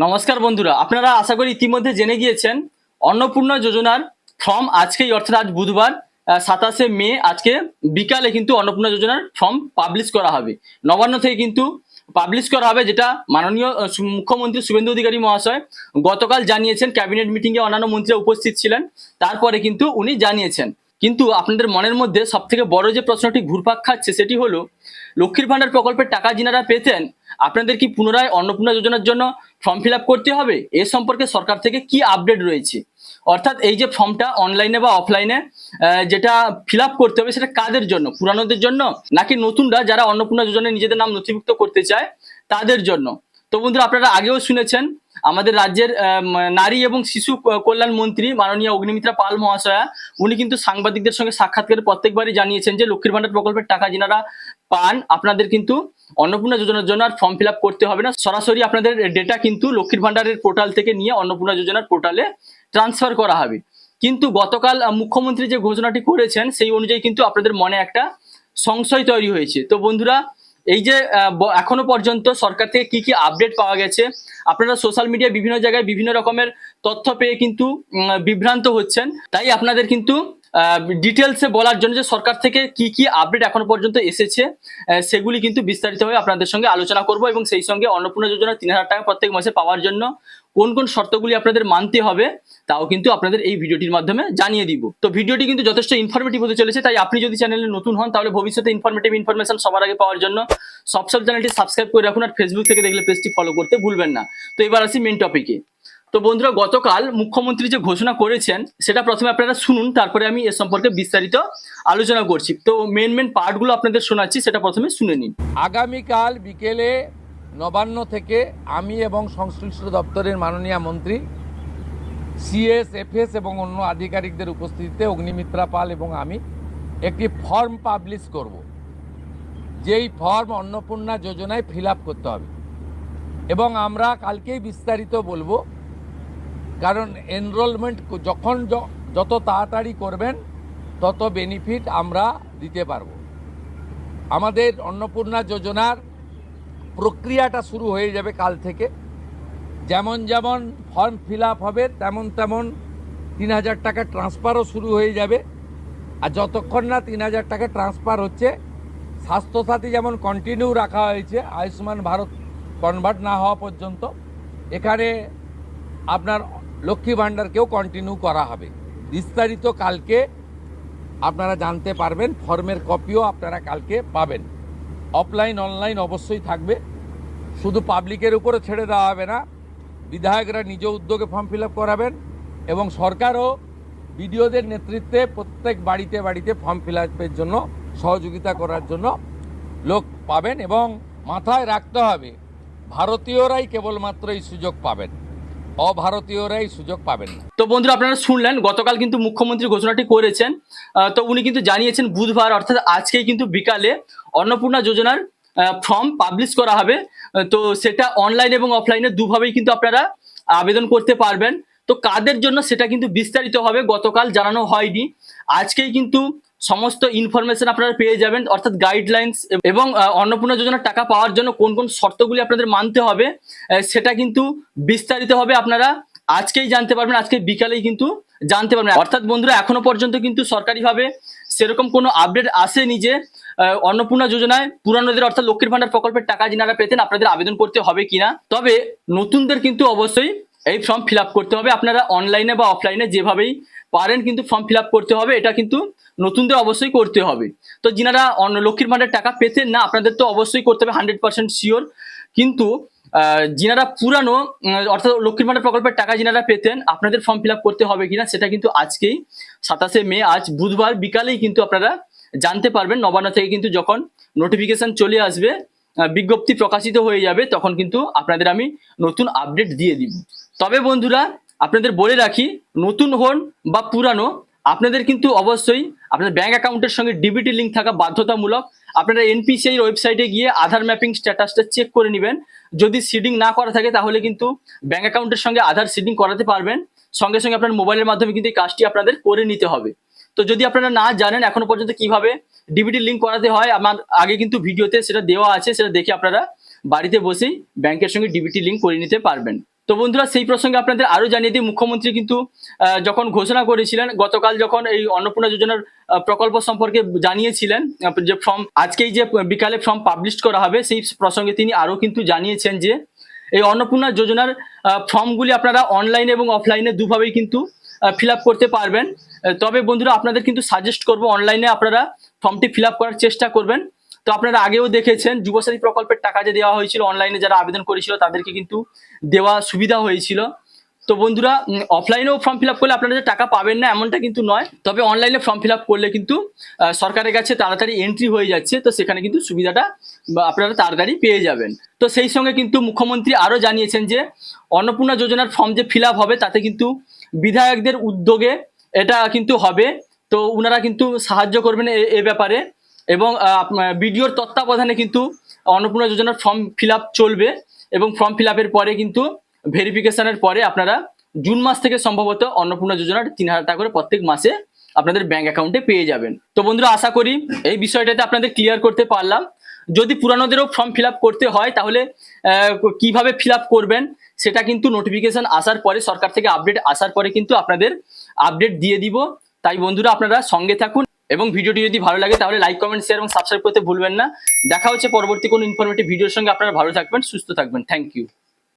নমস্কার বন্ধুরা, আপনারা আশা করি ইতিমধ্যে জেনে গিয়েছেন অন্নপূর্ণা যোজনার ফর্ম আজকেই অর্থাৎ আজ বুধবার 27শে মে আজকে বিকালে কিন্তু অন্নপূর্ণা যোজনার ফর্ম পাবলিশ করা হবে। নবান্ন থেকে কিন্তু পাবলিশ করা হবে, যেটা মাননীয় মুখ্যমন্ত্রী শুভেন্দু অধিকারী মহাশয় গতকাল জানিয়েছেন। ক্যাবিনেট মিটিংয়ে অন্যান্য মন্ত্রীরা উপস্থিত ছিলেন, তারপরে কিন্তু উনি জানিয়েছেন। কিন্তু আপনাদের মনের মধ্যে সব থেকে বড় যে প্রশ্নটি ঘুরপাক খাচ্ছে সেটি হলো, লক্ষ্মীর ভাণ্ডার প্রকল্পের টাকা যিনারা পেতেন আপনাদের কি পুনরায় অন্নপূর্ণা যোজনার জন্য ফর্ম ফিল আপ করতে হবে? এ সম্পর্কে সরকার থেকে কি আপডেট রয়েছে? অর্থাৎ এই যে ফর্মটা অনলাইনে বা অফলাইনে যেটা ফিল আপ করতে হবে, সেটা কাদের জন্য? পুরানোদের জন্য নাকি নতুনরা যারা অন্নপূর্ণা যোজনায় নিজেদের নাম নথিভুক্ত করতে চায় তাদের জন্য? তো বন্ধুরা, আপনারা আগেও শুনেছেন আমাদের রাজ্যের নারী এবং শিশু কল্যাণ মন্ত্রী মাননীয় অগ্নিমিত্রা পাল মহাশয়া উনি কিন্তু সাংবাদিকদের সঙ্গে সাক্ষাৎকারে প্রত্যেকবারই জানিয়েছেন যে লক্ষ্মীর ভাণ্ডার প্রকল্পের টাকা যিনারা পান আপনাদের কিন্তু অন্নপূর্ণা যোজনার জন্য আর ফর্ম ফিল আপ করতে হবে না। সরাসরি আপনাদের ডেটা কিন্তু লক্ষ্মীর ভাণ্ডারের পোর্টাল থেকে নিয়ে অন্নপূর্ণা যোজনার পোর্টালে ট্রান্সফার করা হবে। কিন্তু গতকাল মুখ্যমন্ত্রী যে ঘোষণাটি করেছেন সেই অনুযায়ী কিন্তু আপনাদের মনে একটা সংশয় তৈরি হয়েছে। তো বন্ধুরা, এই যে এখনো পর্যন্ত সরকার থেকে কি কি আপডেট পাওয়া গেছে, আপনারা সোশ্যাল মিডিয়া বিভিন্ন জায়গায় বিভিন্ন রকমের তথ্য পেয়ে কিন্তু বিভ্রান্ত হচ্ছেন। তাই আপনাদের কিন্তু ডিটেলসে বলার জন্য যে সরকার থেকে কি কি আপডেট এখনো পর্যন্ত এসেছে সেগুলি কিন্তু বিস্তারিতভাবে আপনাদের সঙ্গে আলোচনা করব, এবং সেই সঙ্গে অন্নপূর্ণা যোজনা 3000 টাকা প্রত্যেক মাসে পাওয়ার জন্য কোন কোন শর্তগুলি আপনাদের মানতে হবে তাও কিন্তু আপনাদের এই ভিডিওটির মাধ্যমে জানিয়ে দিব। তো ভিডিওটি কিন্তু যথেষ্ট ইনফরমেটিভ হতে চলেছে, তাই আপনি যদি চ্যানেলে নতুন হন তাহলে ভবিষ্যতে ইনফরমেটিভ ইনফরমেশন সবার আগে পাওয়ার জন্য সব চ্যানেলটি সাবস্ক্রাইব করে রাখুন, আর ফেসবুক থেকে দেখলে পেজটি ফলো করতে ভুলবেন না। তো এবার আসি মেন টপিকে। তো বন্ধুরা, গতকাল মুখ্যমন্ত্রী যে ঘোষণা করেছেন সেটা প্রথমে আপনারা শুনুন, তারপরে আমি এ সম্পর্কে বিস্তারিত আলোচনা করছি। তো মেন পার্টগুলো আপনাদের শোনাচ্ছি, সেটা প্রথমে শুনে নিন। আগামীকাল বিকেলে নবান্ন থেকে আমি এবং সংশ্লিষ্ট দপ্তরের মাননীয় মন্ত্রী সিএস এফএস এবং অন্য আধিকারিকদের উপস্থিতিতে অগ্নিমিত্রা পাল এবং আমি একটি ফর্ম পাবলিশ করব, যেই ফর্ম অন্নপূর্ণা যোজনায় ফিল আপ করতে হবে। এবং আমরা কালকেই বিস্তারিত বলবো, কারণ এনরোলমেন্ট যখন যত তাড়াতাড়ি করবেন তত বেনিফিট আমরা দিতে পারবো। আমাদের অন্নপূর্ণা যোজনার প্রক্রিয়াটা শুরু হয়ে যাবে কাল থেকে। যেমন যেমন ফর্ম ফিল আপ হবে তেমন 3000 টাকা ট্রান্সফারও শুরু হয়ে যাবে। আর যতক্ষণ না 3000 টাকা ট্রান্সফার হচ্ছে, স্বাস্থ্যসাথী যেমন কন্টিনিউ রাখা হয়েছে আয়ুষ্মান ভারত কনভার্ট না হওয়া পর্যন্ত, এখানে আপনার লক্ষ্মী ভাণ্ডারকেও কন্টিনিউ করা হবে। বিস্তারিত কালকে আপনারা জানতে পারবেন, ফর্মের কপিও আপনারা কালকে পাবেন। অফলাইন অনলাইন অবশ্যই থাকবে, শুধু পাবলিকের উপরে ছেড়ে দেওয়া হবে না। বিধায়করা নিজ উদ্যোগে ফর্ম ফিল আপ করাবেন এবং সরকারও বিডিওদের নেতৃত্বে প্রত্যেক বাড়িতে বাড়িতে ফর্ম ফিল আপের জন্য সহযোগিতা করার জন্য লোক পাবেন। এবং মাথায় রাখতে হবে, ভারতীয়রাই কেবলমাত্র এই সুযোগ পাবেন, অভারতীয়রাই সুযোগ পাবেন না। তো বন্ধুরা, আপনারা শুনলেন গতকাল কিন্তু মুখ্যমন্ত্রী ঘোষণাটি করেছেন। তো উনি কিন্তু জানিয়েছেন বুধবার অর্থাৎ আজকেই কিন্তু বিকালে অন্নপূর্ণা যোজনার ফর্ম পাবলিশ করা হবে। তো সেটা অনলাইন এবং অফলাইনে দুভাবেই কিন্তু আপনারা আবেদন করতে পারবেন। তো কাদের জন্য সেটা কিন্তু বিস্তারিত হবে গতকাল জানানো হয়নি, আজকেই কিন্তু সমস্ত ইনফরমেশন আপনারা পেয়ে যাবেন, অর্থাৎ গাইডলাইন্স এবং অন্নপূর্ণা যোজনার টাকা পাওয়ার জন্য কোন কোন শর্তগুলি আপনাদের মানতে হবে সেটা কিন্তু বিস্তারিত হবে আপনারা আজকেই জানতে পারবেন, আজকে বিকালেই কিন্তু জানতে পারবেন। অর্থাৎ বন্ধুরা, এখনো পর্যন্ত কিন্তু সরকারিভাবে সেরকম কোনো আপডেট আসেনি যে অন্নপূর্ণা যোজনায় পুরানোদের অর্থাৎ লক্ষ্মীর ভাণ্ডার প্রকল্পের টাকা যিনারা পেতেন আপনাদের আবেদন করতে হবে কিনা। তবে নতুনদের কিন্তু অবশ্যই এই ফর্ম ফিল আপ করতে হবে। আপনারা অনলাইনে বা অফলাইনে যেভাবেই পারেন কিন্তু ফর্ম ফিল আপ করতে হবে, এটা কিন্তু নতুনদের অবশ্যই করতে হবে। তো যিনারা লক্ষ্মীর ভাণ্ডার টাকা পেতেন না আপনাদের তো অবশ্যই করতে হবে, 100% শিওর। কিন্তু যিনারা পুরানো অর্থাৎ লক্ষ্মীর ভাণ্ডার প্রকল্পের টাকা যিনারা পেতেন আপনাদের ফর্ম ফিল আপ করতে হবে কিনা সেটা কিন্তু আজকেই 27শে মে আজ বুধবার বিকালেই কিন্তু আপনারা জানতে পারবেন। নবান্ন থেকে কিন্তু যখন নোটিফিকেশন চলে আসবে, বিজ্ঞপ্তি প্রকাশিত হয়ে যাবে, তখন কিন্তু আপনাদের আমি নতুন আপডেট দিয়ে দিব। তবে বন্ধুরা, আপনাদের বলে রাখি, নতুন হন বা পুরানো আপনাদের কিন্তু অবশ্যই আপনাদের ব্যাংক অ্যাকাউন্টের সঙ্গে ডিবিটি লিঙ্ক থাকা বাধ্যতামূলক। আপনারা এনপিসিআই ওয়েবসাইটে গিয়ে আধার ম্যাপিং স্ট্যাটাসটা চেক করে নেবেন। যদি সিডিং না করা থাকে তাহলে কিন্তু ব্যাংক অ্যাকাউন্টের সঙ্গে আধার সিডিং করাতে পারবেন, সঙ্গে সঙ্গে আপনার মোবাইলের মাধ্যমে কিন্তু এই কাজটি আপনাদের করে নিতে হবে। তো যদি আপনারা না জানেন এখনো পর্যন্ত কিভাবে ডিবিটি লিঙ্ক করাতে হয়, আমার আগে কিন্তু ভিডিওতে সেটা দেওয়া আছে, সেটা দেখে আপনারা বাড়িতে বসেই ব্যাংকের সঙ্গে ডিবিটি লিঙ্ক করে নিতে পারবেন। তো বন্ধুরা সেই প্রসঙ্গে আপনাদের আরো জানিয়ে দিই, মুখ্যমন্ত্রী কিন্তু যখন ঘোষণা করেছিলেন গতকাল, যখন এই অন্নপূর্ণা যোজনার প্রকল্প সম্পর্কে জানিয়েছিলেন, যে ফর্ম আজকেই যে বিকালে ফর্ম পাবলিশ করা হবে, সেই প্রসঙ্গে তিনি আরো কিন্তু জানিয়েছেন যে এই অন্নপূর্ণা যোজনার ফর্মগুলি আপনারা অনলাইনে এবং অফলাইনে দুভাবেই কিন্তু ফিল আপ করতে পারবেন। তবে বন্ধুরা আপনাদের কিন্তু সাজেস্ট করব অনলাইনে আপনারা ফর্মটি ফিল আপ করার চেষ্টা করবেন। তো আপনারা আগেও দেখেছেন যুবসাথী প্রকল্পের টাকা যে দেওয়া হয়েছিল, অনলাইনে যারা আবেদন করেছিল তাদেরকে কিন্তু দেওয়া সুবিধা হয়েছিল। তো বন্ধুরা অফলাইনেও ফর্ম ফিল আপ করলে আপনারা যে টাকা পাবেন না এমনটা কিন্তু নয়, তবে অনলাইনে ফর্ম ফিল আপ করলে কিন্তু সরকারের কাছে তাড়াতাড়ি এন্ট্রি হয়ে যাচ্ছে, তো সেখানে কিন্তু সুবিধাটা আপনারা তাড়াতাড়ি পেয়ে যাবেন। তো সেই সঙ্গে কিন্তু মুখ্যমন্ত্রী আরও জানিয়েছেন যে অন্নপূর্ণা যোজনার ফর্ম যে ফিল আপ হবে তাতে কিন্তু বিধায়কদের উদ্যোগে এটা কিন্তু হবে, তো ওনারা কিন্তু সাহায্য করবেন এ ব্যাপারে, এবং বিডিওর তত্ত্বাবধানে কিন্তু অন্নপূর্ণা যোজনার ফর্ম ফিল আপ চলবে, এবং ফর্ম ফিল আপের পরে কিন্তু ভেরিফিকেশনের পরে আপনারা জুন মাস থেকে সম্ভবত অন্নপূর্ণা যোজনার 3,000 টাকা করে প্রত্যেক মাসে আপনাদের ব্যাংক অ্যাকাউন্টে পেয়ে যাবেন। তো বন্ধুরা আশা করি এই বিষয়টাতে আপনাদের ক্লিয়ার করতে পারলাম। যদি পুরানোদেরও ফর্ম ফিল আপ করতে হয় তাহলে কিভাবে ফিল আপ করবেন সেটা কিন্তু নোটিফিকেশন আসার পরে, সরকার থেকে আপডেট আসার পরে কিন্তু আপনাদের আপডেট দিয়ে দিব। তাই বন্ধুরা আপনারা সঙ্গে থাকুন, এবং ভিডিওটি যদি ভালো লাগে তাহলে লাইক, কমেন্ট, শেয়ার এবং সাবস্ক্রাইব করতে ভুলবেন না। দেখা হচ্ছে পরবর্তী কোনো ইনফরমেটিভ ভিডিওর সঙ্গে। আপনারা ভালো থাকবেন, সুস্থ থাকবেন। Thank you.